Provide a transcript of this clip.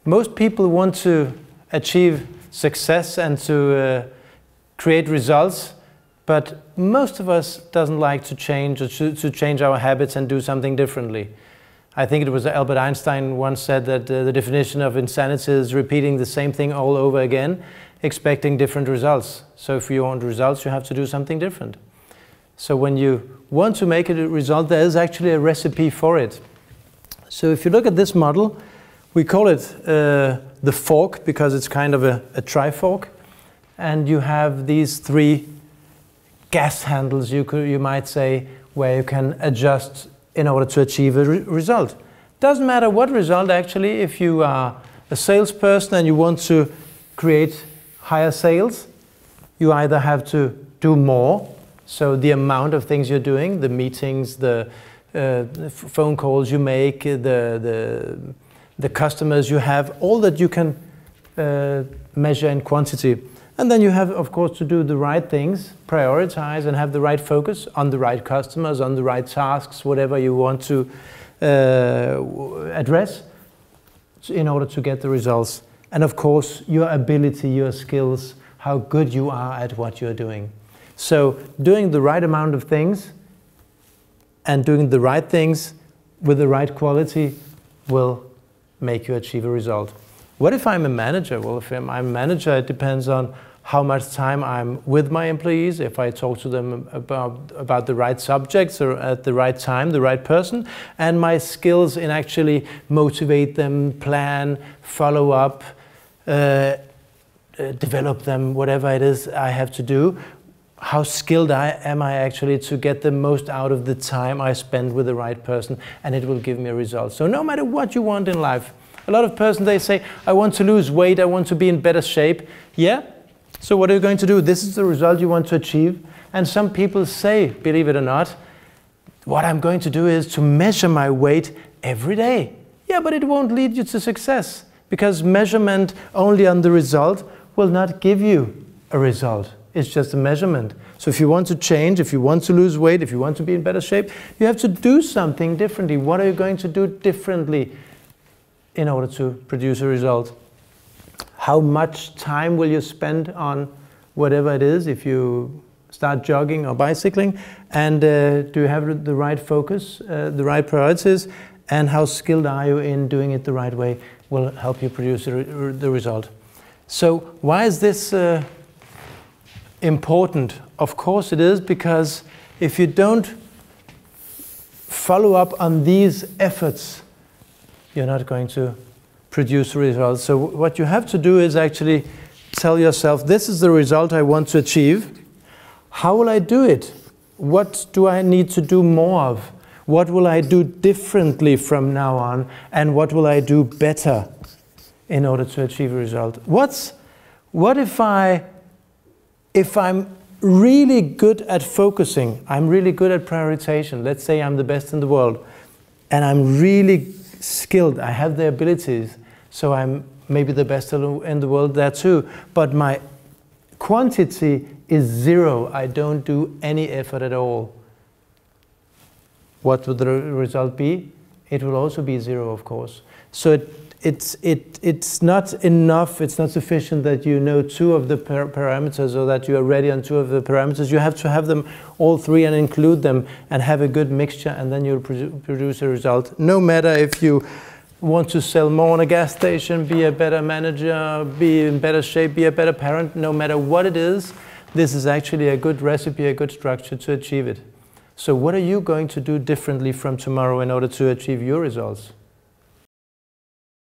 Most people want to achieve success and to create results, but most of us doesn't like to change or to change our habits and do something differently. I think it was Albert Einstein once said that the definition of insanity is repeating the same thing all over again, expecting different results. So if you want results, you have to do something different. So when you want to make a result, there is actually a recipe for it. So if you look at this model, we call it the fork because it's kind of a trifork. And you have these three gas handles, you might say, where you can adjust in order to achieve a result. Doesn't matter what result actually, if you are a salesperson and you want to create higher sales, you either have to do more, so the amount of things you're doing, the meetings, the phone calls you make, the customers you have, all that you can measure in quantity. And then you have, of course, to do the right things, prioritize and have the right focus on the right customers, on the right tasks, whatever you want to address in order to get the results. And of course, your ability, your skills, how good you are at what you're doing. So doing the right amount of things and doing the right things with the right quality will make you achieve a result. What if I'm a manager? Well, if I'm a manager, it depends on how much time I'm with my employees, if I talk to them about the right subjects or at the right time, the right person, and my skills in actually motivate them, plan, follow up, develop them, whatever it is I have to do. How skilled am I actually to get the most out of the time I spend with the right person, and it will give me a result. So no matter what you want in life, a lot of persons, they say, I want to lose weight, I want to be in better shape. Yeah? So what are you going to do? This is the result you want to achieve. And some people say, believe it or not, what I'm going to do is to measure my weight every day. Yeah, but it won't lead you to success, because measurement only on the result will not give you a result. It's just a measurement. So if you want to change, if you want to lose weight, if you want to be in better shape, you have to do something differently. What are you going to do differently in order to produce a result? How much time will you spend on whatever it is if you start jogging or bicycling? And do you have the right focus, the right priorities? And how skilled are you in doing it the right way will help you produce the result. So why is this important? Of course it is, because if you don't follow up on these efforts, you're not going to produce results. So what you have to do is actually tell yourself, this is the result I want to achieve. How will I do it? What do I need to do more of? What will I do differently from now on? And what will I do better in order to achieve a result? What if I'm really good at focusing, I'm really good at prioritization, let's say I'm the best in the world, and I'm really skilled, I have the abilities, so I'm maybe the best in the world there too, but my quantity is zero, I don't do any effort at all. What would the result be? It will also be zero, of course. So it's not enough, it's not sufficient that you know two of the parameters or that you are ready on two of the parameters. You have to have them all three and include them and have a good mixture, and then you'll produce a result. No matter if you want to sell more on a gas station, be a better manager, be in better shape, be a better parent, no matter what it is, this is actually a good recipe, a good structure to achieve it. So what are you going to do differently from tomorrow in order to achieve your results?